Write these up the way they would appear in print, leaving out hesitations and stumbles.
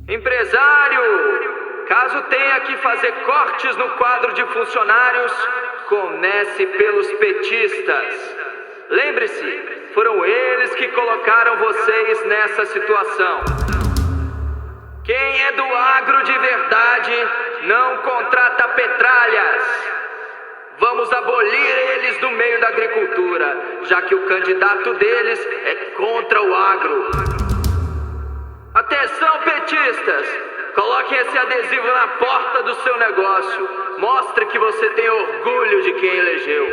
Empresário, caso tenha que fazer cortes no quadro de funcionários, comece pelos petistas. Lembre-se, foram eles que colocaram vocês nessa situação. Quem é do agro de verdade não contrata petralhas. Vamos abolir eles do meio da agricultura, já que o candidato deles é contra o agro. Atenção, petistas! Coloquem esse adesivo na porta do seu negócio. Mostre que você tem orgulho de quem elegeu.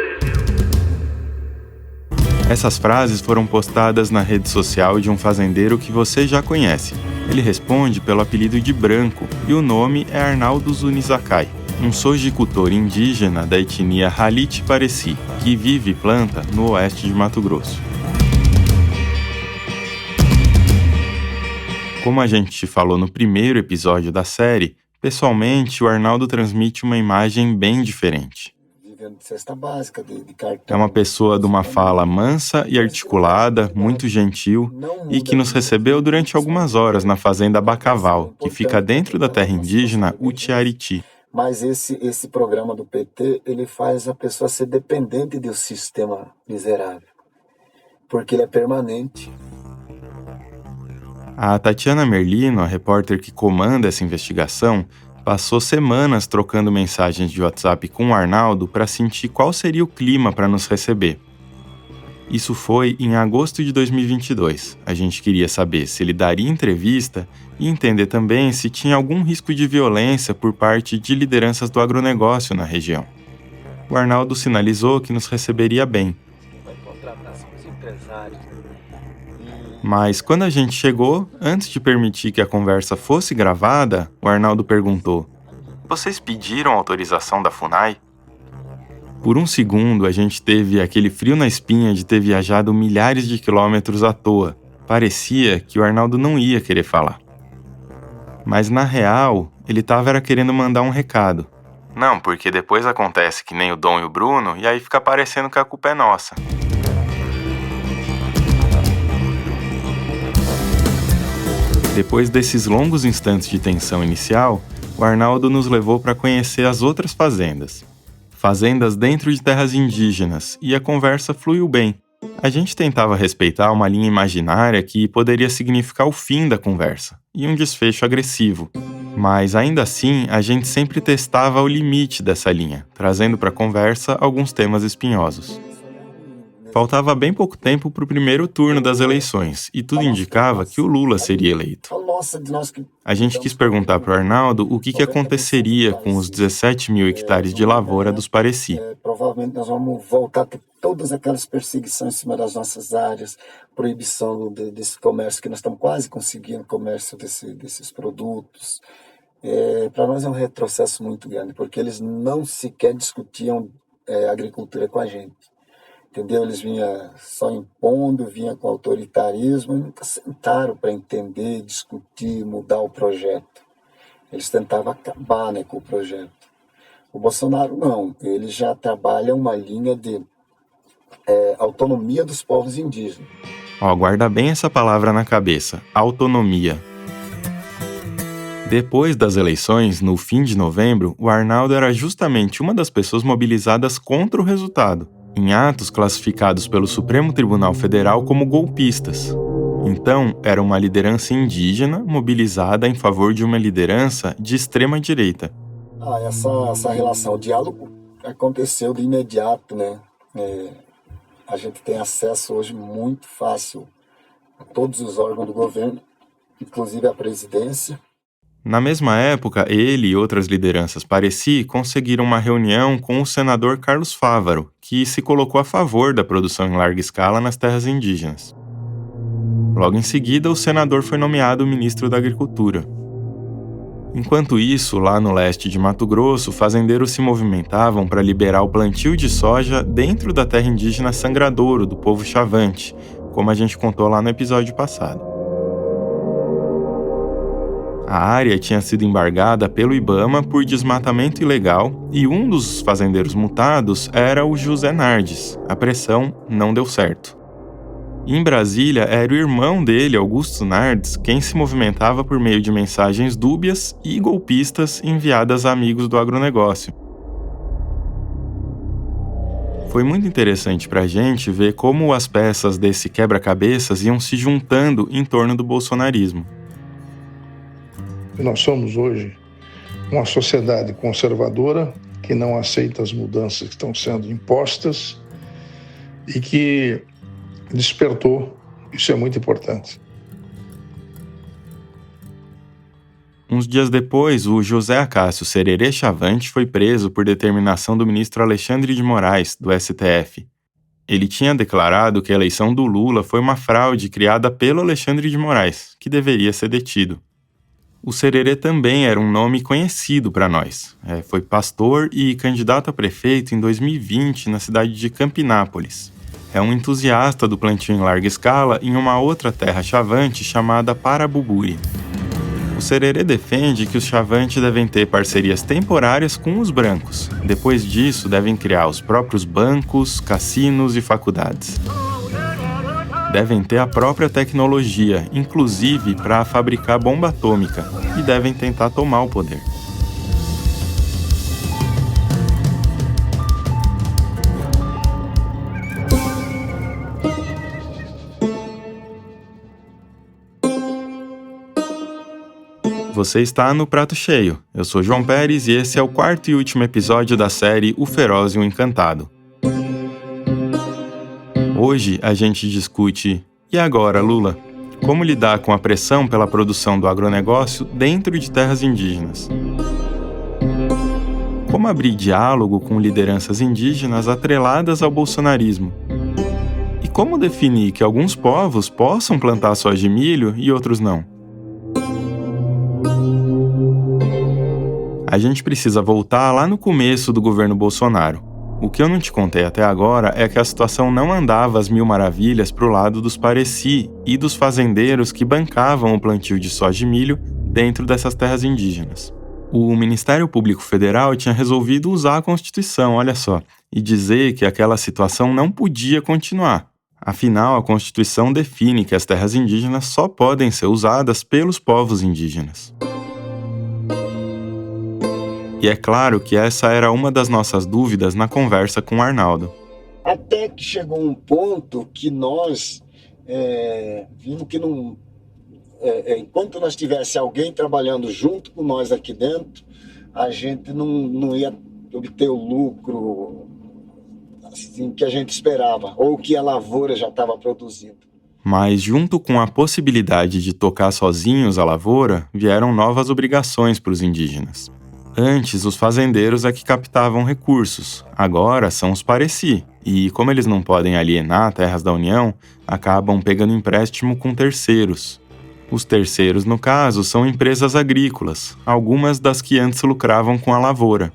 Essas frases foram postadas na rede social de um fazendeiro que você já conhece. Ele responde pelo apelido de Branco e o nome é Arnaldo Zunizakai, um sojicultor indígena da etnia Halit Pareci, que vive e planta no oeste de Mato Grosso. Como a gente falou no primeiro episódio da série, pessoalmente o Arnaldo transmite uma imagem bem diferente. Vivendo de cesta básica, de cartão. É uma pessoa de uma fala mansa e articulada, muito gentil, e que nos recebeu durante algumas horas na fazenda Bacaval, que fica dentro da terra indígena Utiariti. Mas esse programa do PT, ele faz a pessoa ser dependente do sistema miserável, porque ele é permanente. A Tatiana Merlino, a repórter que comanda essa investigação, passou semanas trocando mensagens de WhatsApp com o Arnaldo para sentir qual seria o clima para nos receber. Isso foi em agosto de 2022. A gente queria saber se ele daria entrevista e entender também se tinha algum risco de violência por parte de lideranças do agronegócio na região. O Arnaldo sinalizou que nos receberia bem. Vai contratar os empresários. Mas quando a gente chegou, antes de permitir que a conversa fosse gravada, o Arnaldo perguntou: "Vocês pediram autorização da FUNAI?" Por um segundo, a gente teve aquele frio na espinha de ter viajado milhares de quilômetros à toa. Parecia que o Arnaldo não ia querer falar. Mas na real, ele estava querendo mandar um recado. Não, porque depois acontece que nem o Dom e o Bruno, e aí fica parecendo que a culpa é nossa. Depois desses longos instantes de tensão inicial, o Arnaldo nos levou para conhecer as outras fazendas. Fazendas dentro de terras indígenas, e a conversa fluiu bem. A gente tentava respeitar uma linha imaginária que poderia significar o fim da conversa, e um desfecho agressivo. Mas ainda assim, a gente sempre testava o limite dessa linha, trazendo para a conversa alguns temas espinhosos. Faltava bem pouco tempo para o primeiro turno das eleições, e tudo indicava que o Lula seria eleito. A gente quis perguntar para o Arnaldo o que aconteceria com os 17 mil hectares de lavoura dos Pareci. Provavelmente nós vamos voltar a ter todas aquelas perseguições em cima das nossas áreas, proibição desse comércio, que nós estamos quase conseguindo comércio desses produtos. Para nós é um retrocesso muito grande, porque eles não sequer discutiam agricultura com a gente. Entendeu? Eles vinham só impondo, vinham com autoritarismo e nunca sentaram para entender, discutir, mudar o projeto. Eles tentavam acabar, com o projeto. O Bolsonaro não, ele já trabalha uma linha de autonomia dos povos indígenas. Guarda bem essa palavra na cabeça, autonomia. Depois das eleições, no fim de novembro, o Arnaldo era justamente uma das pessoas mobilizadas contra o resultado, em atos classificados pelo Supremo Tribunal Federal como golpistas. Então, era uma liderança indígena mobilizada em favor de uma liderança de extrema-direita. Essa relação, o diálogo aconteceu de imediato, A gente tem acesso hoje muito fácil a todos os órgãos do governo, inclusive a presidência. Na mesma época, ele e outras lideranças Pareci conseguiram uma reunião com o senador Carlos Fávaro, que se colocou a favor da produção em larga escala nas terras indígenas. Logo em seguida, o senador foi nomeado ministro da Agricultura. Enquanto isso, lá no leste de Mato Grosso, fazendeiros se movimentavam para liberar o plantio de soja dentro da terra indígena Sangradouro, do povo Chavante, como a gente contou lá no episódio passado. A área tinha sido embargada pelo IBAMA por desmatamento ilegal e um dos fazendeiros multados era o José Nardes. A pressão não deu certo. Em Brasília, era o irmão dele, Augusto Nardes, quem se movimentava por meio de mensagens dúbias e golpistas enviadas a amigos do agronegócio. Foi muito interessante para a gente ver como as peças desse quebra-cabeças iam se juntando em torno do bolsonarismo. Nós somos hoje uma sociedade conservadora que não aceita as mudanças que estão sendo impostas e que despertou. Isso é muito importante. Uns dias depois, o José Acácio Sererê Chavante foi preso por determinação do ministro Alexandre de Moraes, do STF. Ele tinha declarado que a eleição do Lula foi uma fraude criada pelo Alexandre de Moraes, que deveria ser detido. O Sererê também era um nome conhecido para nós. Foi pastor e candidato a prefeito em 2020 na cidade de Campinápolis. É um entusiasta do plantio em larga escala em uma outra terra chavante chamada Parabuburi. O Sererê defende que os chavantes devem ter parcerias temporárias com os brancos. Depois disso, devem criar os próprios bancos, cassinos e faculdades. Devem ter a própria tecnologia, inclusive para fabricar bomba atômica, e devem tentar tomar o poder. Você está no Prato Cheio. Eu sou João Pérez e esse é o quarto e último episódio da série O Feroz e o Encantado. Hoje a gente discute: e agora, Lula? Como lidar com a pressão pela produção do agronegócio dentro de terras indígenas? Como abrir diálogo com lideranças indígenas atreladas ao bolsonarismo? E como definir que alguns povos possam plantar soja de milho e outros não? A gente precisa voltar lá no começo do governo Bolsonaro. O que eu não te contei até agora é que a situação não andava às mil maravilhas pro lado dos Pareci e dos fazendeiros que bancavam o plantio de soja e milho dentro dessas terras indígenas. O Ministério Público Federal tinha resolvido usar a Constituição, olha só, e dizer que aquela situação não podia continuar. Afinal, a Constituição define que as terras indígenas só podem ser usadas pelos povos indígenas. E é claro que essa era uma das nossas dúvidas na conversa com o Arnaldo. Até que chegou um ponto que nós vimos que não, enquanto nós tivesse alguém trabalhando junto com nós aqui dentro, a gente não ia obter o lucro assim, que a gente esperava, ou que a lavoura já estava produzindo. Mas junto com a possibilidade de tocar sozinhos a lavoura, vieram novas obrigações para os indígenas. Antes, os fazendeiros é que captavam recursos, agora são os Pareci, e como eles não podem alienar terras da União, acabam pegando empréstimo com terceiros. Os terceiros, no caso, são empresas agrícolas, algumas das que antes lucravam com a lavoura.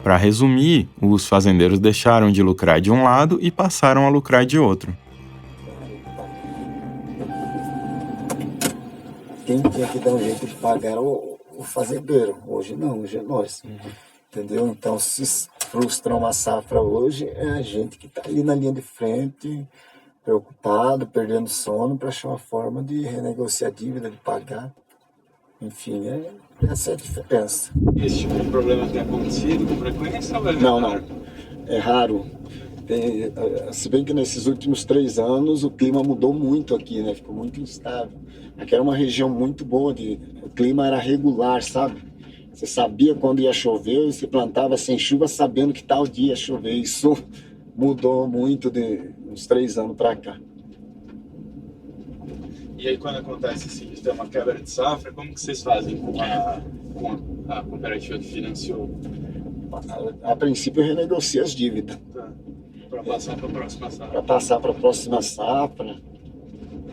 Para resumir, os fazendeiros deixaram de lucrar de um lado e passaram a lucrar de outro. Quem tinha que dar um jeito de pagar o fazendeiro, hoje não, hoje é nós. Entendeu? Então, se frustra uma safra hoje, é a gente que está ali na linha de frente, preocupado, perdendo sono, para achar uma forma de renegociar a dívida, de pagar. Enfim, essa é a diferença. Esse tipo de problema tem acontecido com frequência ou é Não. É raro. Se bem que nesses últimos 3 anos o clima mudou muito aqui, né? Ficou muito instável. Aqui era uma região muito boa, o clima era regular, sabe? Você sabia quando ia chover e você plantava sem chuva sabendo que tal dia ia chover. Isso mudou muito de uns 3 anos para cá. E aí quando acontece assim, de ter uma quebra de safra, como que vocês fazem com a cooperativa que financiou? A princípio eu renegocio as dívidas. Tá. Para passar para a próxima safra. Para passar para a próxima safra.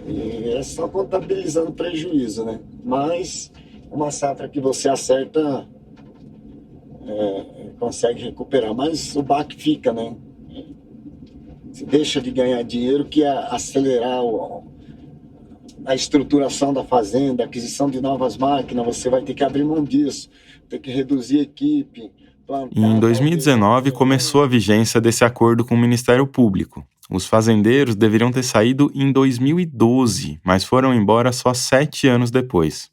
E é só contabilizando prejuízo, né? Mas uma safra que você acerta, consegue recuperar. Mas o baque fica, né? Você deixa de ganhar dinheiro, que é acelerar a estruturação da fazenda, a aquisição de novas máquinas. Você vai ter que abrir mão disso, ter que reduzir a equipe. Em 2019 começou a vigência desse acordo com o Ministério Público. Os fazendeiros deveriam ter saído em 2012, mas foram embora só 7 anos depois.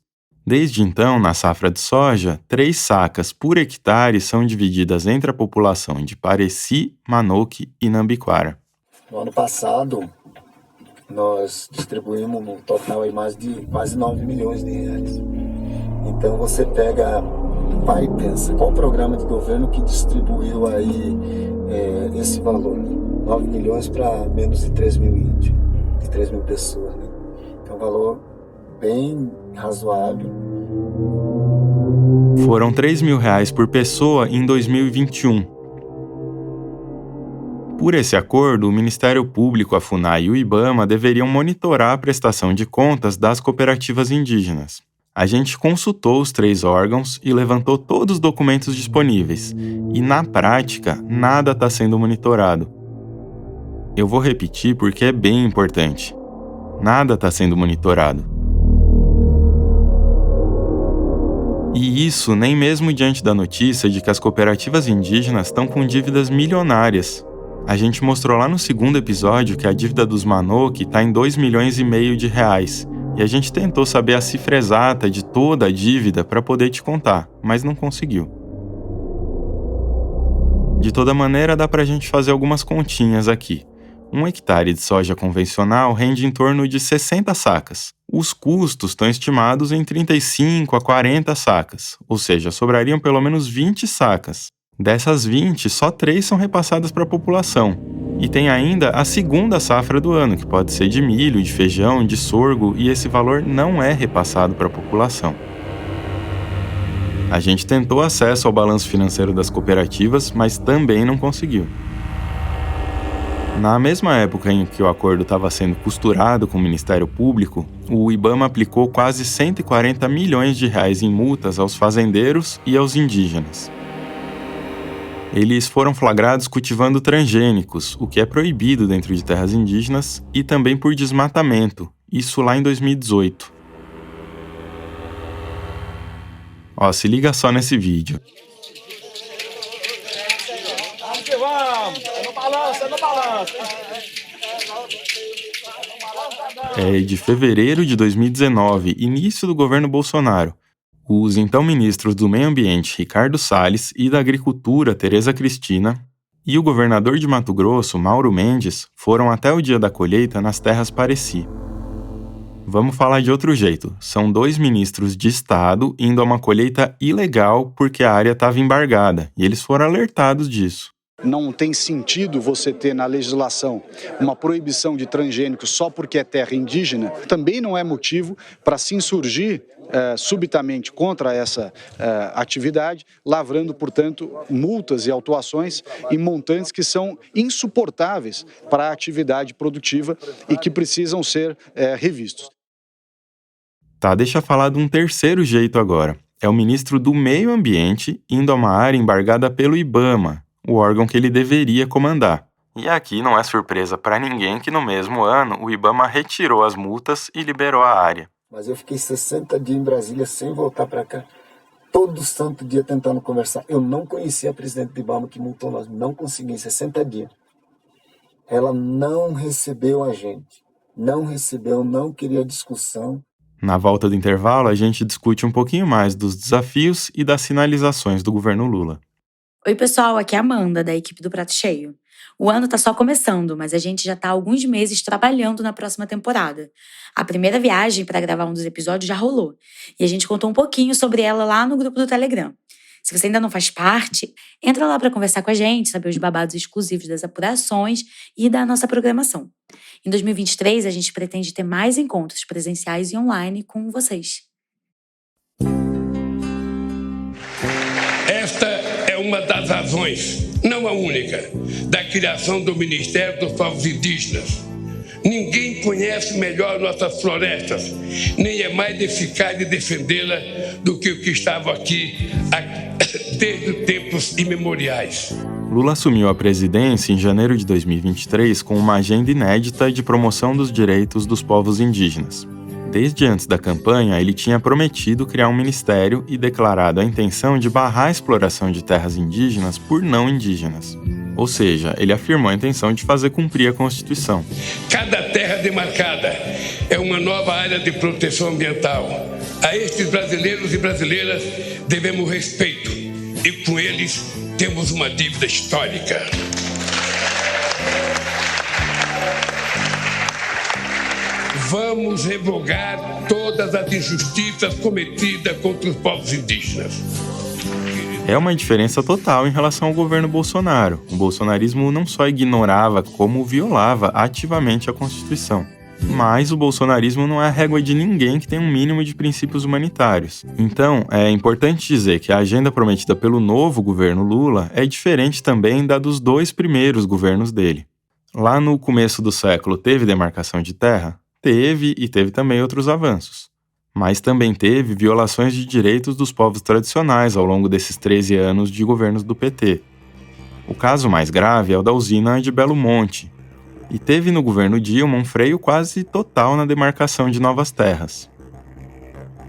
Desde então, na safra de soja, 3 sacas por hectare são divididas entre a população de Pareci, Manoque e Nambiquara. No ano passado, nós distribuímos no total aí mais de quase 9 milhões de reais. Então você pega, vai e pensa, qual o programa de governo que distribuiu aí esse valor? 9 milhões para menos de 3 mil índios, de 3 mil pessoas, né? Então, um valor bem razoável. Foram R$3 mil por pessoa em 2021. Por esse acordo, o Ministério Público, a FUNAI e o IBAMA deveriam monitorar a prestação de contas das cooperativas indígenas. A gente consultou os 3 órgãos e levantou todos os documentos disponíveis. E, na prática, nada está sendo monitorado. Eu vou repetir porque é bem importante. Nada está sendo monitorado. E isso nem mesmo diante da notícia de que as cooperativas indígenas estão com dívidas milionárias. A gente mostrou lá no 2º episódio que a dívida dos Manoque está em 2,5 milhões de reais. E a gente tentou saber a cifra exata de toda a dívida para poder te contar, mas não conseguiu. De toda maneira, dá para a gente fazer algumas continhas aqui. 1 hectare de soja convencional rende em torno de 60 sacas. Os custos estão estimados em 35 a 40 sacas, ou seja, sobrariam pelo menos 20 sacas. Dessas 20, só 3 são repassadas para a população. E tem ainda a 2ª safra do ano, que pode ser de milho, de feijão, de sorgo, e esse valor não é repassado para a população. A gente tentou acesso ao balanço financeiro das cooperativas, mas também não conseguiu. Na mesma época em que o acordo estava sendo costurado com o Ministério Público, o IBAMA aplicou quase 140 milhões de reais em multas aos fazendeiros e aos indígenas. Eles foram flagrados cultivando transgênicos, o que é proibido dentro de terras indígenas, e também por desmatamento, isso lá em 2018. Se liga só nesse vídeo. É de fevereiro de 2019, início do governo Bolsonaro. Os então ministros do Meio Ambiente, Ricardo Salles, e da Agricultura, Tereza Cristina, e o governador de Mato Grosso, Mauro Mendes, foram até o dia da colheita nas terras Pareci. Vamos falar de outro jeito. São 2 ministros de Estado indo a uma colheita ilegal porque a área estava embargada, e eles foram alertados disso. Não tem sentido você ter na legislação uma proibição de transgênicos só porque é terra indígena. Também não é motivo para se insurgir subitamente contra essa atividade, lavrando, portanto, multas e autuações em montantes que são insuportáveis para a atividade produtiva e que precisam ser revistos. Deixa eu falar de um terceiro jeito agora. É o ministro do Meio Ambiente indo a uma área embargada pelo IBAMA, o órgão que ele deveria comandar. E aqui não é surpresa para ninguém que no mesmo ano o IBAMA retirou as multas e liberou a área. Mas eu fiquei 60 dias em Brasília sem voltar para cá. Todo santo dia tentando conversar. Eu não conhecia a presidente do IBAMA que multou nós. Não consegui em 60 dias. Ela não recebeu a gente. Não recebeu, não queria discussão. Na volta do intervalo, a gente discute um pouquinho mais dos desafios e das sinalizações do governo Lula. Oi, pessoal, aqui é a Amanda, da equipe do Prato Cheio. O ano tá só começando, mas a gente já tá há alguns meses trabalhando na próxima temporada. A primeira viagem para gravar um dos episódios já rolou, e a gente contou um pouquinho sobre ela lá no grupo do Telegram. Se você ainda não faz parte, entra lá para conversar com a gente, saber os babados exclusivos das apurações e da nossa programação. Em 2023, a gente pretende ter mais encontros presenciais e online com vocês. Esta é uma das razões, não a única, da criação do Ministério dos Povos Indígenas. Ninguém conhece melhor nossas florestas, nem é mais eficaz de defendê-la do que o que estava aqui desde tempos imemoriais. Lula assumiu a presidência em janeiro de 2023 com uma agenda inédita de promoção dos direitos dos povos indígenas. Desde antes da campanha, ele tinha prometido criar um ministério e declarado a intenção de barrar a exploração de terras indígenas por não indígenas. Ou seja, ele afirmou a intenção de fazer cumprir a Constituição. Cada terra demarcada é uma nova área de proteção ambiental. A estes brasileiros e brasileiras devemos respeito e com eles temos uma dívida histórica. Vamos revogar todas as injustiças cometidas contra os povos indígenas. É uma diferença total em relação ao governo Bolsonaro. O bolsonarismo não só ignorava, como violava ativamente a Constituição. Mas o bolsonarismo não é a régua de ninguém que tem um mínimo de princípios humanitários. Então, é importante dizer que a agenda prometida pelo novo governo Lula é diferente também da dos 2 primeiros governos dele. Lá no começo do século teve demarcação de terra? Teve, e teve também outros avanços. Mas também teve violações de direitos dos povos tradicionais ao longo desses 13 anos de governos do PT. O caso mais grave é o da usina de Belo Monte, e teve no governo Dilma um freio quase total na demarcação de novas terras.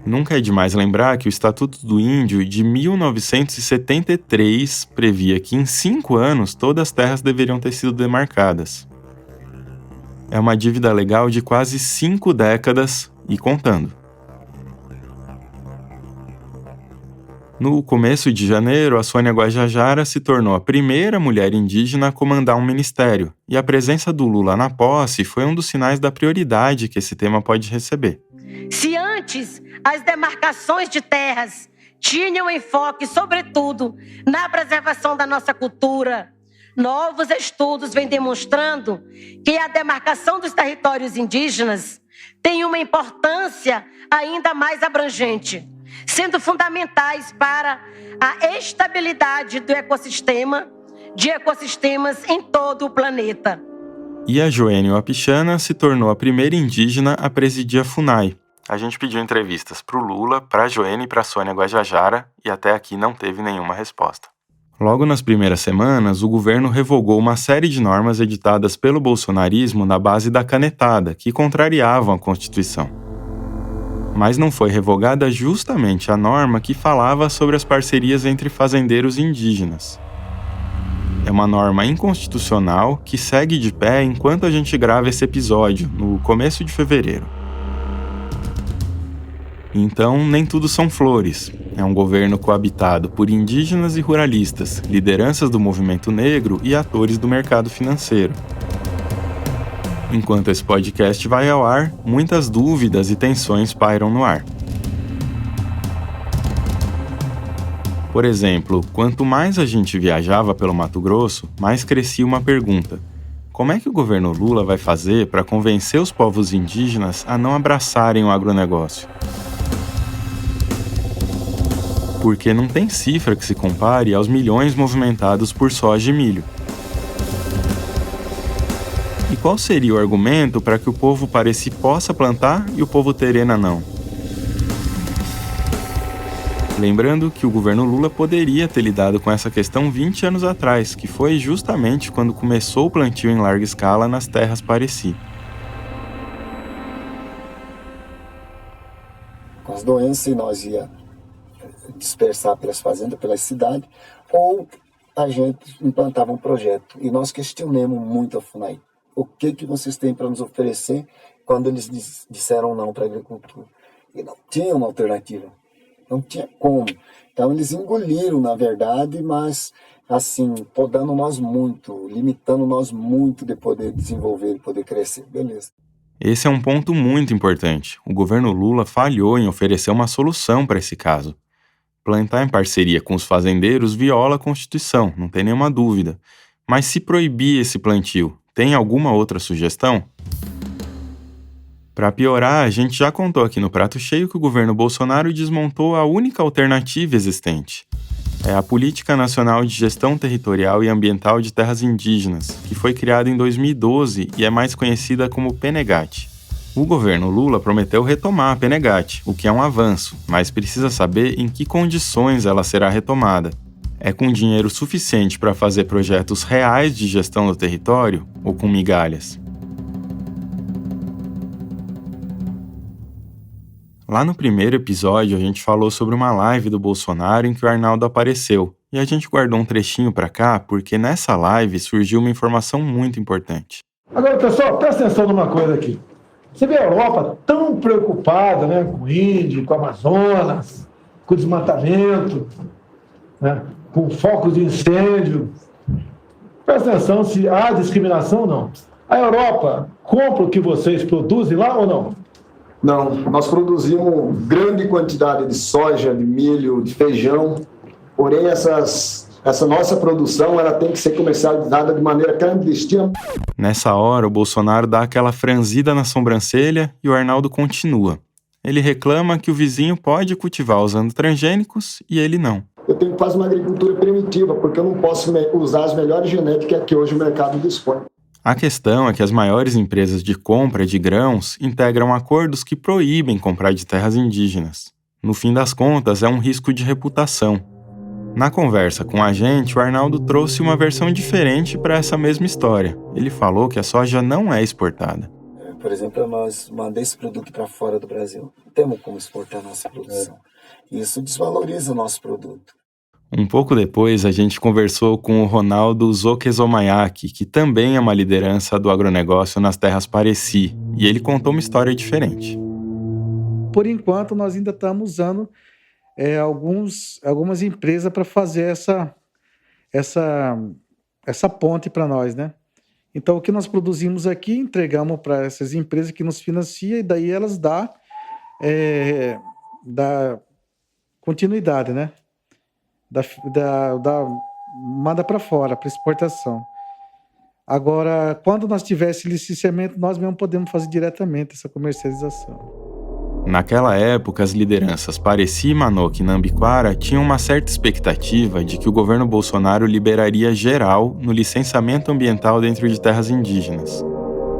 Nunca é demais lembrar que o Estatuto do Índio de 1973 previa que em 5 anos todas as terras deveriam ter sido demarcadas. É uma dívida legal de quase 5 décadas e contando. No começo de janeiro, a Sônia Guajajara se tornou a primeira mulher indígena a comandar um ministério, e a presença do Lula na posse foi um dos sinais da prioridade que esse tema pode receber. Se antes as demarcações de terras tinham enfoque, sobretudo, na preservação da nossa cultura, novos estudos vêm demonstrando que a demarcação dos territórios indígenas tem uma importância ainda mais abrangente, sendo fundamentais para a estabilidade do ecossistema, de ecossistemas em todo o planeta. E a Joênia Wapichana se tornou a primeira indígena a presidir a FUNAI. A gente pediu entrevistas para o Lula, para a Joênia e para a Sônia Guajajara, e até aqui não teve nenhuma resposta. Logo nas primeiras semanas, o governo revogou uma série de normas editadas pelo bolsonarismo na base da canetada, que contrariavam a Constituição. Mas não foi revogada justamente a norma que falava sobre as parcerias entre fazendeiros indígenas. É uma norma inconstitucional que segue de pé enquanto a gente grava esse episódio, no começo de fevereiro. Então, nem tudo são flores. É um governo coabitado por indígenas e ruralistas, lideranças do movimento negro e atores do mercado financeiro. Enquanto esse podcast vai ao ar, muitas dúvidas e tensões pairam no ar. Por exemplo, quanto mais a gente viajava pelo Mato Grosso, mais crescia uma pergunta: como é que o governo Lula vai fazer para convencer os povos indígenas a não abraçarem o agronegócio? Porque não tem cifra que se compare aos milhões movimentados por soja e milho. E qual seria o argumento para que o povo pareci possa plantar e o povo terena não? Lembrando que o governo Lula poderia ter lidado com essa questão 20 anos atrás, que foi justamente quando começou o plantio em larga escala nas terras pareci. Com as doenças, nós ia dispersar pelas fazendas, pelas cidades, ou a gente implantava um projeto. E nós questionamos muito a FUNAI. O que vocês têm para nos oferecer quando eles disseram não para a agricultura? E não tinha uma alternativa. Não tinha como. Então eles engoliram, na verdade, mas assim, podando nós muito, limitando nós muito de poder desenvolver e poder crescer. Beleza. Esse é um ponto muito importante. O governo Lula falhou em oferecer uma solução para esse caso. Plantar em parceria com os fazendeiros viola a Constituição, não tem nenhuma dúvida. Mas se proibir esse plantio, tem alguma outra sugestão? Para piorar, a gente já contou aqui no Prato Cheio que o governo Bolsonaro desmontou a única alternativa existente. É a Política Nacional de Gestão Territorial e Ambiental de Terras Indígenas, que foi criada em 2012 e é mais conhecida como PENEGAT. O governo Lula prometeu retomar a PENEGAT, o que é um avanço, mas precisa saber em que condições ela será retomada. É com dinheiro suficiente para fazer projetos reais de gestão do território ou com migalhas? Lá no primeiro episódio, a gente falou sobre uma live do Bolsonaro em que o Arnaldo apareceu, E a gente guardou um trechinho para cá porque nessa live surgiu uma informação muito importante. Agora, pessoal, presta atenção numa coisa aqui. Você vê a Europa tão preocupada, né, com o índio, com o Amazonas, com o desmatamento, né, com focos de incêndio. Presta atenção se há discriminação ou não. A Europa compra o que vocês produzem lá ou não? Não, nós produzimos grande quantidade de soja, de milho, de feijão, porém essa nossa produção ela tem que ser comercializada de maneira clandestina. Nessa hora, o Bolsonaro dá aquela franzida na sobrancelha e o Arnaldo continua. Ele reclama que o vizinho pode cultivar usando transgênicos e ele não. Eu tenho que fazer uma agricultura primitiva, porque eu não posso usar as melhores genéticas que hoje o mercado dispõe. A questão é que as maiores empresas de compra de grãos integram acordos que proíbem comprar de terras indígenas. No fim das contas, é um risco de reputação. Na conversa com a gente, o Arnaldo trouxe uma versão diferente para essa mesma história. Ele falou que a soja não é exportada. Por exemplo, nós mandamos esse produto para fora do Brasil. Não temos como exportar nossa produção. Isso desvaloriza o nosso produto. Um pouco depois, a gente conversou com o Ronaldo Zokezomayaki, que também é uma liderança do agronegócio nas terras Pareci, e ele contou uma história diferente. Por enquanto, nós ainda estamos usando algumas empresas para fazer essa ponte para nós, né? Então, o que nós produzimos aqui, entregamos para essas empresas que nos financiam, e daí elas dão continuidade, né? Manda para fora, para exportação. Agora, quando nós tivéssemos licenciamento, nós mesmo podemos fazer diretamente essa comercialização. Naquela época, as lideranças Pareci, Manoque e Nambiquara tinham uma certa expectativa de que o governo Bolsonaro liberaria geral no licenciamento ambiental dentro de terras indígenas.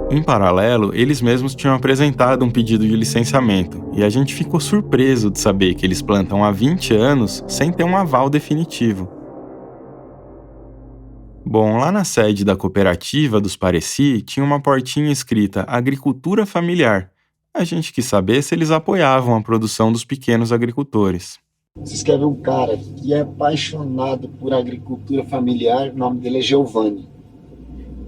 Em paralelo, eles mesmos tinham apresentado um pedido de licenciamento, e a gente ficou surpreso de saber que eles plantam há 20 anos sem ter um aval definitivo. Bom, lá na sede da cooperativa dos Pareci tinha uma portinha escrita Agricultura Familiar. A gente quis saber se eles apoiavam a produção dos pequenos agricultores. Vocês querem ver um cara que é apaixonado por agricultura familiar, o nome dele é Giovanni.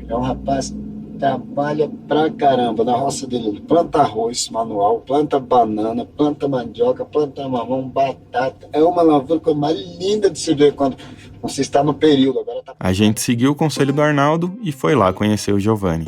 É um rapaz trabalha pra caramba na roça dele. Ele planta arroz manual, planta banana, planta mandioca, planta mamão, batata. É uma lavoura mais linda de se ver quando você está no período. Agora tá... A gente seguiu o conselho do Arnaldo e foi lá conhecer o Giovanni.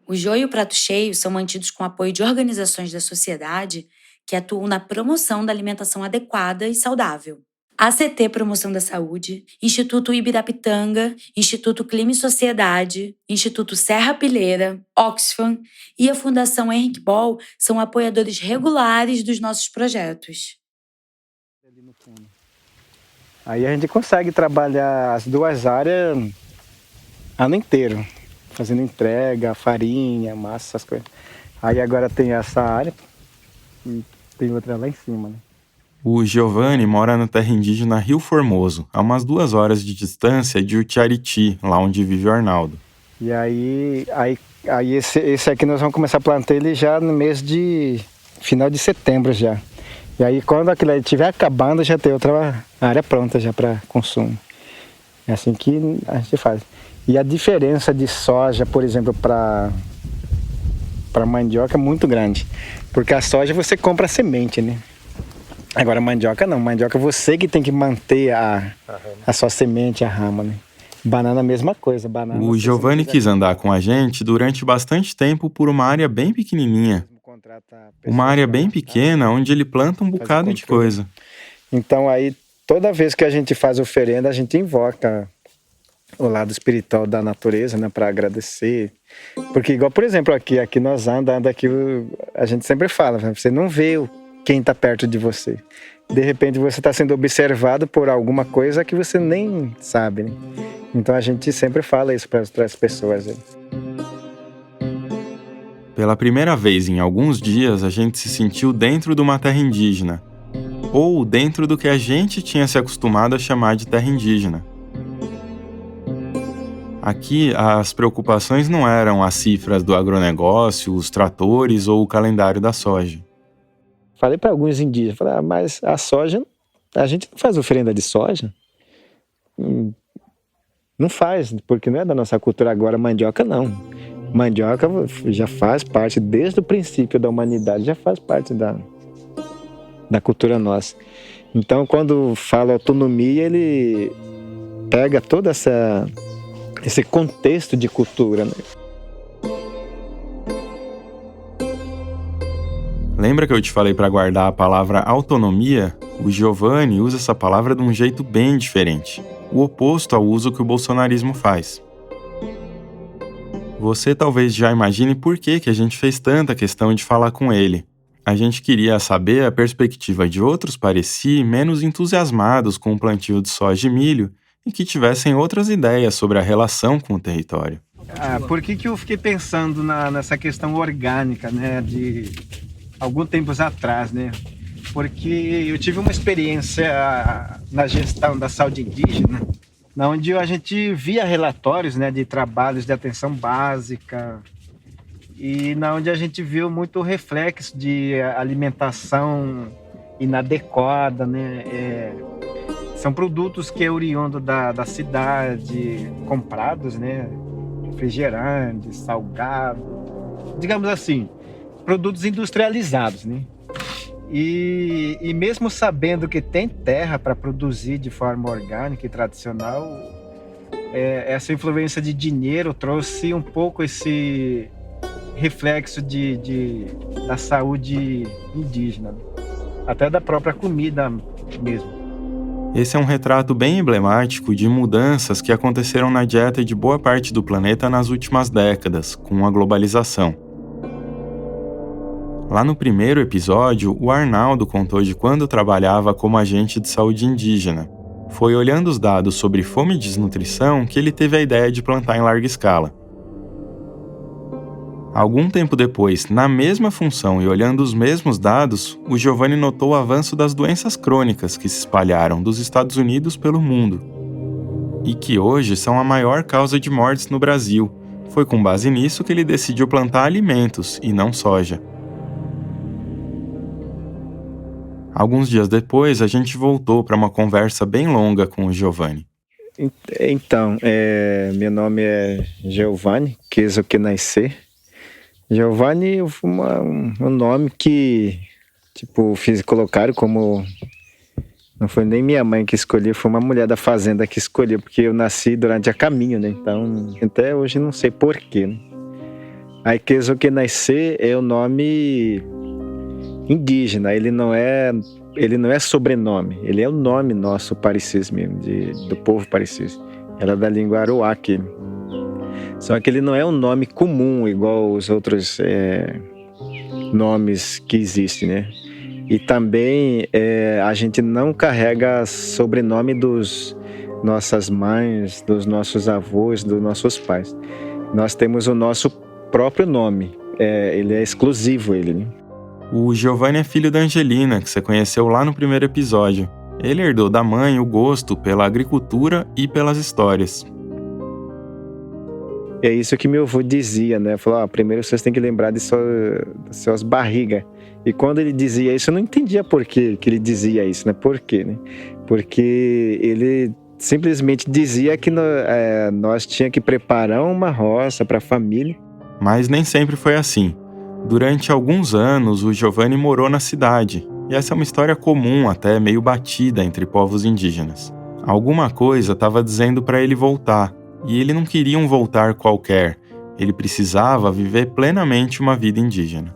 O Jô e o Prato Cheio são mantidos com apoio de organizações da sociedade que atuam na promoção da alimentação adequada e saudável. ACT Promoção da Saúde, Instituto Ibirapitanga, Instituto Clima e Sociedade, Instituto Serra Pilheira, Oxfam e a Fundação Henrique Bol são apoiadores regulares dos nossos projetos. Aí a gente consegue trabalhar as duas áreas ano inteiro, fazendo entrega, farinha, massa, essas coisas. Aí agora tem essa área e tem outra lá em cima, né? O Giovanni mora na terra indígena Rio Formoso, a umas 2 horas de distância de Utiariti, lá onde vive o Arnaldo. E aí esse aqui nós vamos começar a plantar ele já no mês de final de setembro já. E aí quando aquilo estiver acabando já tem outra área pronta já para consumo. É assim que a gente faz. E a diferença de soja, por exemplo, para mandioca é muito grande. Porque a soja você compra a semente, né? Agora mandioca não, mandioca você que tem que manter a sua semente, a rama, né? Banana a mesma coisa. Banana, o Giovanni quis andar com a gente durante bastante tempo por uma área bem pequenininha. Uma área bem pequena onde ele planta um bocado de coisa. Então aí toda vez que a gente faz oferenda a gente invoca o lado espiritual da natureza, né, para agradecer. Porque igual, por exemplo, aqui nós andando aqui, a gente sempre fala, você não vê quem está perto de você. De repente você está sendo observado por alguma coisa que você nem sabe, né? Então a gente sempre fala isso para as pessoas. Né? Pela primeira vez em alguns dias, a gente se sentiu dentro de uma terra indígena. Ou dentro do que a gente tinha se acostumado a chamar de terra indígena. Aqui, as preocupações não eram as cifras do agronegócio, os tratores ou o calendário da soja. Falei para alguns indígenas, falei, mas a soja, a gente não faz oferenda de soja? Não faz, porque não é da nossa cultura. Agora, mandioca não. Mandioca já faz parte, desde o princípio da humanidade, já faz parte da cultura nossa. Então, quando fala autonomia, ele pega todo esse contexto de cultura, né? Lembra que eu te falei para guardar a palavra autonomia? O Giovanni usa essa palavra de um jeito bem diferente, o oposto ao uso que o bolsonarismo faz. Você talvez já imagine por que a gente fez tanta questão de falar com ele. A gente queria saber a perspectiva de outros pareci menos entusiasmados com o plantio de soja e milho e que tivessem outras ideias sobre a relação com o território. Por que eu fiquei pensando nessa questão orgânica, né, de alguns tempos atrás, né? Porque eu tive uma experiência na gestão da saúde indígena, onde a gente via relatórios, né, de trabalhos de atenção básica e onde a gente viu muito reflexo de alimentação inadequada, né? São produtos que é oriundo da cidade, comprados, né? Refrigerante, salgado, digamos assim, produtos industrializados, né? E mesmo sabendo que tem terra para produzir de forma orgânica e tradicional, essa influência de dinheiro trouxe um pouco esse reflexo da saúde indígena, até da própria comida mesmo. Esse é um retrato bem emblemático de mudanças que aconteceram na dieta de boa parte do planeta nas últimas décadas, com a globalização. Lá no primeiro episódio, o Arnaldo contou de quando trabalhava como agente de saúde indígena. Foi olhando os dados sobre fome e desnutrição que ele teve a ideia de plantar em larga escala. Algum tempo depois, na mesma função e olhando os mesmos dados, o Giovanni notou o avanço das doenças crônicas que se espalharam dos Estados Unidos pelo mundo e que hoje são a maior causa de mortes no Brasil. Foi com base nisso que ele decidiu plantar alimentos e não soja. Alguns dias depois, a gente voltou para uma conversa bem longa com o Giovanni. Então, meu nome é Giovanni Kezokenaice. Giovanni foi um nome que, colocaram como... Não foi nem minha mãe que escolheu, foi uma mulher da fazenda que escolheu, porque eu nasci durante a caminho, né? Então, até hoje não sei porquê, né? Aí Kezokenaice é o nome indígena, ele não é sobrenome, ele é o nome nosso parecis mesmo, do povo parecis. Era da língua aroaque. Só que ele não é um nome comum, igual os outros nomes que existem, né? E também a gente não carrega sobrenome dos nossas mães, dos nossos avós, dos nossos pais. Nós temos o nosso próprio nome, ele é exclusivo, ele, né? O Giovanni é filho da Angelina, que você conheceu lá no primeiro episódio. Ele herdou da mãe o gosto pela agricultura e pelas histórias. É isso que meu avô dizia, né? Falou, primeiro vocês têm que lembrar de suas barrigas. E quando ele dizia isso, eu não entendia por que ele dizia isso, né? Por quê, né? Porque ele simplesmente dizia que nós tínhamos que preparar uma roça para a família. Mas nem sempre foi assim. Durante alguns anos, o Giovanni morou na cidade, e essa é uma história comum, até meio batida entre povos indígenas. Alguma coisa estava dizendo para ele voltar, e ele não queria um voltar qualquer, ele precisava viver plenamente uma vida indígena.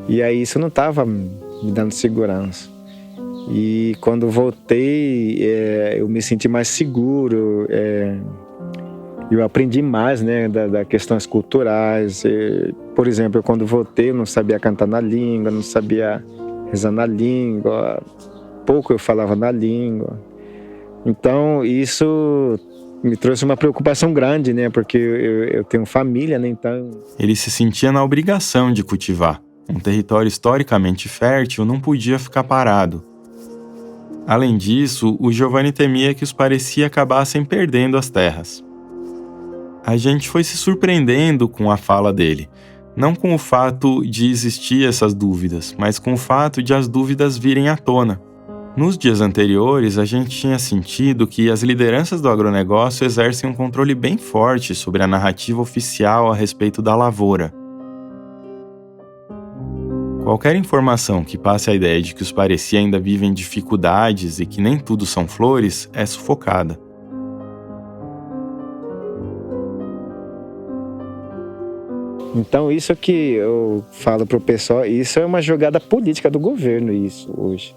E aí isso não estava me dando segurança. E quando voltei, eu me senti mais seguro, eu aprendi mais, né, das questões culturais. Por exemplo, quando voltei, eu não sabia cantar na língua, não sabia rezar na língua, pouco eu falava na língua. Então, isso me trouxe uma preocupação grande, né, porque eu tenho família, né, então... Ele se sentia na obrigação de cultivar. Um território historicamente fértil não podia ficar parado. Além disso, o Giovanni temia que os pareci acabassem perdendo as terras. A gente foi se surpreendendo com a fala dele. Não com o fato de existir essas dúvidas, mas com o fato de as dúvidas virem à tona. Nos dias anteriores, a gente tinha sentido que as lideranças do agronegócio exercem um controle bem forte sobre a narrativa oficial a respeito da lavoura. Qualquer informação que passe a ideia de que os Pareci ainda vivem dificuldades e que nem tudo são flores é sufocada. Então isso que eu falo pro pessoal, isso é uma jogada política do governo, isso hoje.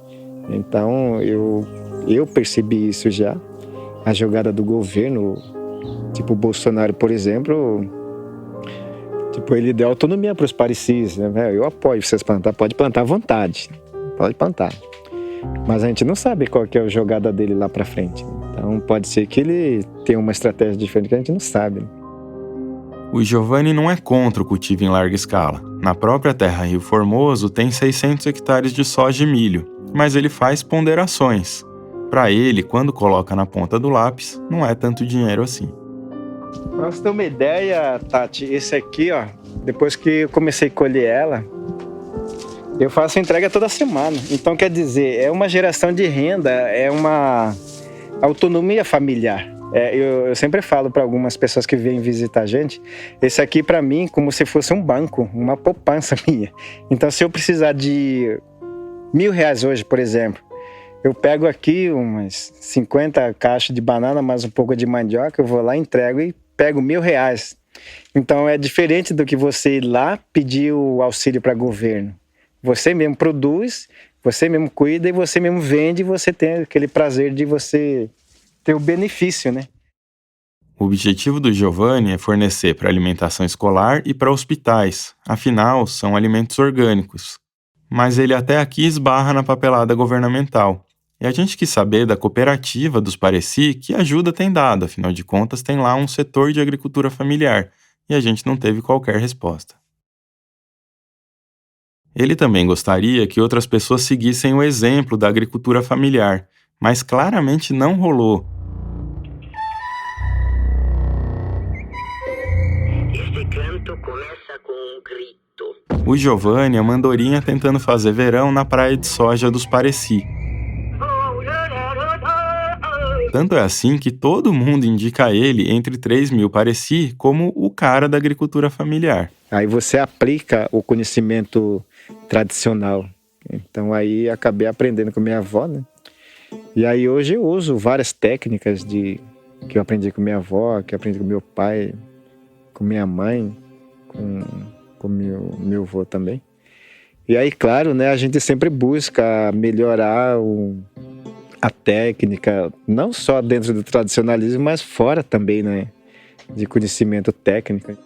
Então eu percebi isso já, a jogada do governo, tipo o Bolsonaro, por exemplo, tipo ele deu autonomia para os parecis, né? Eu apoio vocês plantar, pode plantar à vontade, pode plantar. Mas a gente não sabe qual que é a jogada dele lá para frente. Então pode ser que ele tenha uma estratégia diferente que a gente não sabe. O Giovanni não é contra o cultivo em larga escala. Na própria terra Rio Formoso tem 600 hectares de soja e milho, mas ele faz ponderações. Para ele, quando coloca na ponta do lápis, não é tanto dinheiro assim. Pra você ter uma ideia, Tati, esse aqui, ó, depois que eu comecei a colher ela, eu faço entrega toda semana. Então, quer dizer, é uma geração de renda, é uma autonomia familiar. Eu sempre falo para algumas pessoas que vêm visitar a gente, esse aqui para mim como se fosse um banco, uma poupança minha. Então se eu precisar de R$1.000 hoje, por exemplo, eu pego aqui umas 50 caixas de banana, mais um pouco de mandioca, eu vou lá, entrego e pego R$1.000. Então é diferente do que você ir lá pedir o auxílio para o governo. Você mesmo produz, você mesmo cuida e você mesmo vende e você tem aquele prazer de você ter o benefício, né? O objetivo do Giovanni é fornecer para alimentação escolar e para hospitais, afinal, são alimentos orgânicos. Mas ele até aqui esbarra na papelada governamental. E a gente quis saber da cooperativa dos Pareci que ajuda tem dado, afinal de contas tem lá um setor de agricultura familiar, e a gente não teve qualquer resposta. Ele também gostaria que outras pessoas seguissem o exemplo da agricultura familiar, mas claramente não rolou. Este canto começa com um grito. O Giovanni é uma andorinha tentando fazer verão na praia de soja dos Pareci. Tanto é assim que todo mundo indica ele, entre 3.000 Pareci, como o cara da agricultura familiar. Aí você aplica o conhecimento tradicional. Então aí acabei aprendendo com minha avó, né? E aí hoje eu uso várias técnicas que eu aprendi com minha avó, que eu aprendi com meu pai, com minha mãe, com meu avô também. E aí, claro, né, a gente sempre busca melhorar a técnica, não só dentro do tradicionalismo, mas fora também, né, de conhecimento técnico.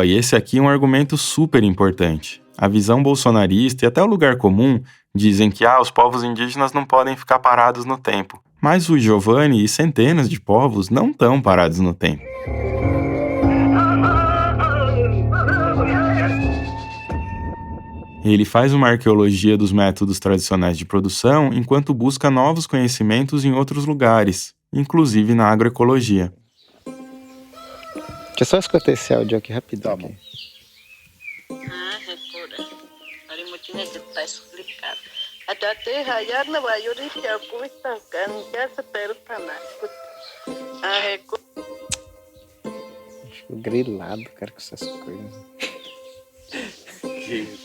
E esse aqui é um argumento super importante. A visão bolsonarista e até o lugar comum dizem que os povos indígenas não podem ficar parados no tempo. Mas o Giovanni e centenas de povos não estão parados no tempo. Ele faz uma arqueologia dos métodos tradicionais de produção enquanto busca novos conhecimentos em outros lugares, inclusive na agroecologia. Deixa eu só escutar esse áudio aqui rapidão. Tá bom. Que está explicado. Até raiar na maioria que a coisa já se Fico grilado, cara, com essas coisas.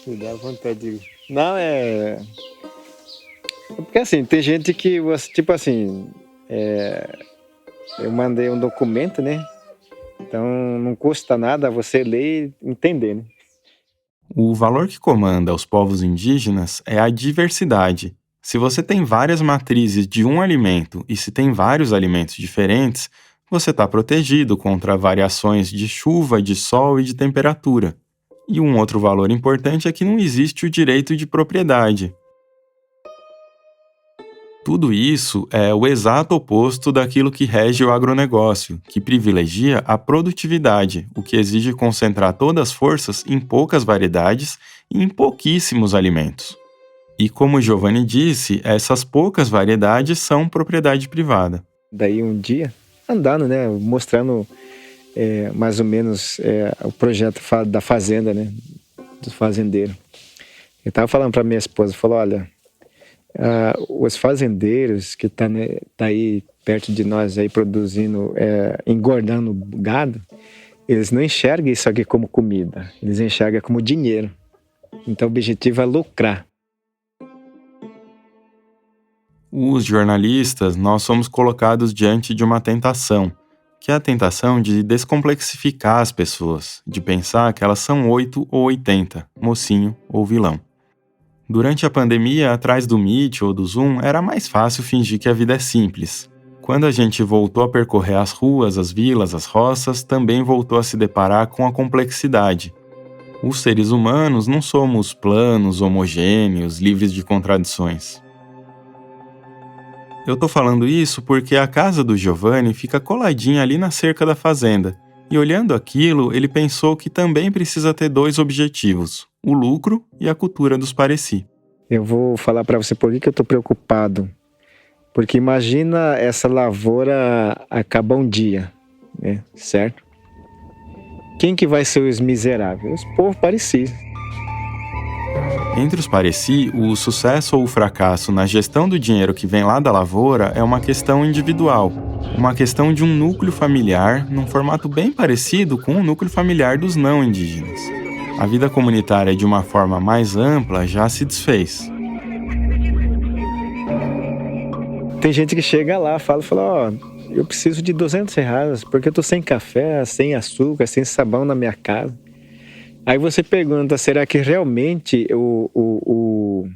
Me dá vontade de... Não, porque assim, tem gente que você, tipo assim, eu mandei um documento, né? Então não custa nada você ler e entender, né? O valor que comanda os povos indígenas é a diversidade. Se você tem várias matrizes de um alimento e se tem vários alimentos diferentes, você está protegido contra variações de chuva, de sol e de temperatura. E um outro valor importante é que não existe o direito de propriedade. Tudo isso é o exato oposto daquilo que rege o agronegócio, que privilegia a produtividade, o que exige concentrar todas as forças em poucas variedades e em pouquíssimos alimentos. E como o Giovanni disse, essas poucas variedades são propriedade privada. Daí um dia, andando, né, mostrando mais ou menos o projeto da fazenda, né? Do fazendeiro. Eu estava falando para minha esposa, falou, olha, os fazendeiros que tá aí perto de nós aí produzindo, engordando gado, eles não enxergam isso aqui como comida, eles enxergam como dinheiro. Então o objetivo é lucrar. Os jornalistas, nós somos colocados diante de uma tentação, que é a tentação de descomplexificar as pessoas, de pensar que elas são 8 ou 80, mocinho ou vilão. Durante a pandemia, atrás do Meet ou do Zoom, era mais fácil fingir que a vida é simples. Quando a gente voltou a percorrer as ruas, as vilas, as roças, também voltou a se deparar com a complexidade. Os seres humanos não somos planos, homogêneos, livres de contradições. Eu tô falando isso porque a casa do Giovanni fica coladinha ali na cerca da fazenda, e olhando aquilo, ele pensou que também precisa ter 2 objetivos, o lucro e a cultura dos Pareci. Eu vou falar para você por que eu tô preocupado. Porque imagina essa lavoura acabar um dia, né? Certo? Quem que vai ser os miseráveis? Os povos Pareci. Entre os Pareci, o sucesso ou o fracasso na gestão do dinheiro que vem lá da lavoura é uma questão individual, uma questão de um núcleo familiar num formato bem parecido com o núcleo familiar dos não indígenas. A vida comunitária de uma forma mais ampla já se desfez. Tem gente que chega lá, fala, eu preciso de R$200 porque eu tô sem café, sem açúcar, sem sabão na minha casa. Aí você pergunta, será que realmente o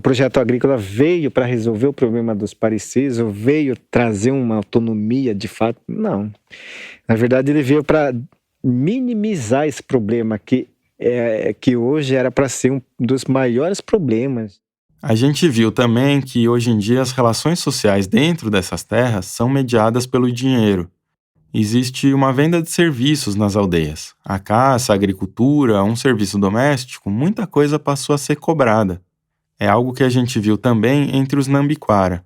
projeto agrícola veio para resolver o problema dos Parecis ou veio trazer uma autonomia de fato? Não. Na verdade, ele veio para minimizar esse problema que hoje era para ser um dos maiores problemas. A gente viu também que hoje em dia as relações sociais dentro dessas terras são mediadas pelo dinheiro. Existe uma venda de serviços nas aldeias. A caça, a agricultura, um serviço doméstico, muita coisa passou a ser cobrada. É algo que a gente viu também entre os Nambiquara.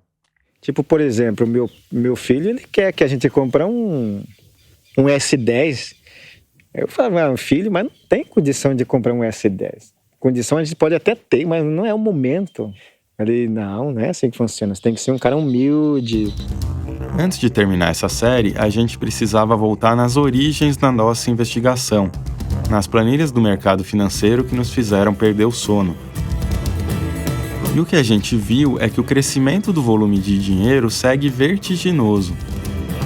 Tipo, por exemplo, meu filho, ele quer que a gente compre um S10. Eu falo, filho, mas não tem condição de comprar um S10. Condição a gente pode até ter, mas não é o momento. Ele, não é assim que funciona. Você tem que ser um cara humilde. Antes de terminar essa série, a gente precisava voltar nas origens da nossa investigação, nas planilhas do mercado financeiro que nos fizeram perder o sono. E o que a gente viu é que o crescimento do volume de dinheiro segue vertiginoso.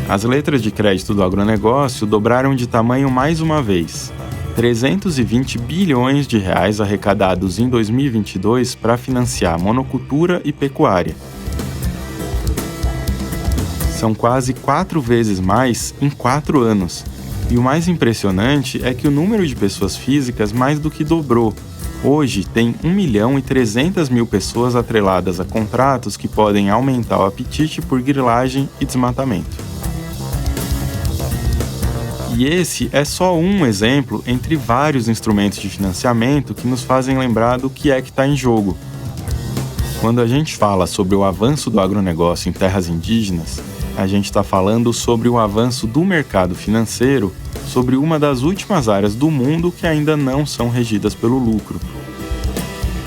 As letras de crédito do agronegócio dobraram de tamanho mais uma vez. 320 bilhões de reais arrecadados em 2022 para financiar monocultura e pecuária. São quase 4 vezes mais em 4 anos. E o mais impressionante é que o número de pessoas físicas mais do que dobrou. Hoje tem 1.300.000 pessoas atreladas a contratos que podem aumentar o apetite por grilagem e desmatamento. E esse é só um exemplo entre vários instrumentos de financiamento que nos fazem lembrar do que é que está em jogo. Quando a gente fala sobre o avanço do agronegócio em terras indígenas, a gente está falando sobre o avanço do mercado financeiro sobre uma das últimas áreas do mundo que ainda não são regidas pelo lucro.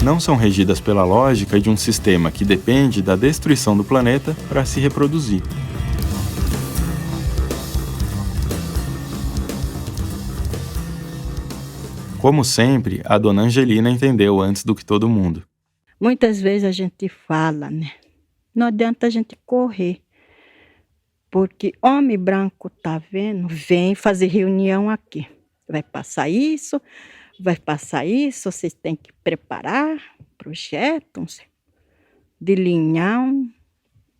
Não são regidas pela lógica de um sistema que depende da destruição do planeta para se reproduzir. Como sempre, a dona Angelina entendeu antes do que todo mundo. Muitas vezes a gente fala, né? Não adianta a gente correr. Porque homem branco tá vendo, vem fazer reunião aqui. Vai passar isso, vocês têm que preparar projeto de linhão,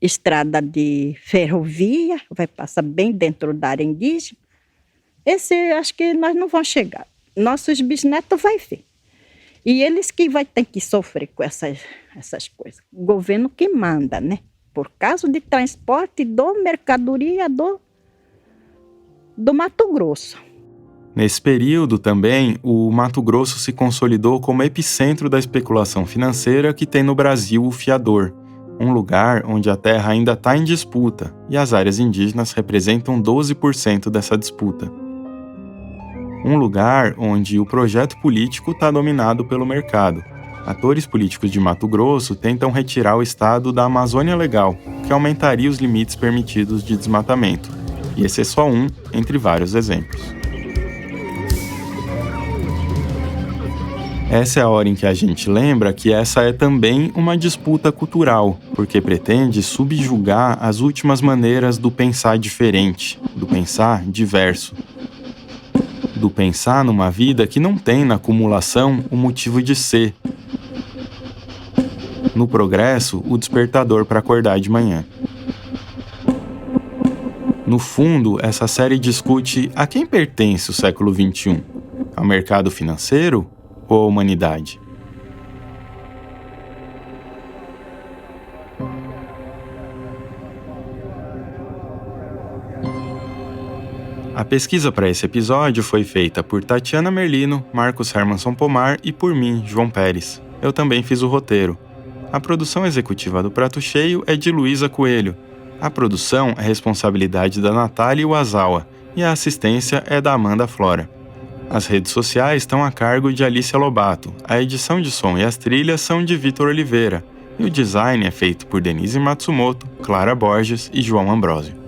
estrada de ferrovia, vai passar bem dentro da área indígena. Esse acho que nós não vamos chegar. Nossos bisnetos vai ver. E eles que vai ter que sofrer com essas coisas. O governo que manda, né? Por causa de transporte do mercadoria do Mato Grosso. Nesse período também, o Mato Grosso se consolidou como epicentro da especulação financeira que tem no Brasil o fiador, um lugar onde a terra ainda está em disputa e as áreas indígenas representam 12% dessa disputa. Um lugar onde o projeto político está dominado pelo mercado. Atores políticos de Mato Grosso tentam retirar o estado da Amazônia Legal, que aumentaria os limites permitidos de desmatamento. E esse é só um entre vários exemplos. Essa é a hora em que a gente lembra que essa é também uma disputa cultural, porque pretende subjugar as últimas maneiras do pensar diferente, do pensar diverso, do pensar numa vida que não tem na acumulação o motivo de ser. No progresso, o despertador para acordar de manhã. No fundo, essa série discute a quem pertence o século XXI? Ao mercado financeiro ou à humanidade? A pesquisa para esse episódio foi feita por Tatiana Merlino, Marcos Hermanson Pomar e por mim, João Pérez. Eu também fiz o roteiro. A produção executiva do Prato Cheio é de Luísa Coelho. A produção é responsabilidade da Natália Wazawa e a assistência é da Amanda Flora. As redes sociais estão a cargo de Alicia Lobato, a edição de som e as trilhas são de Vitor Oliveira, e o design é feito por Denise Matsumoto, Clara Borges e João Ambrósio.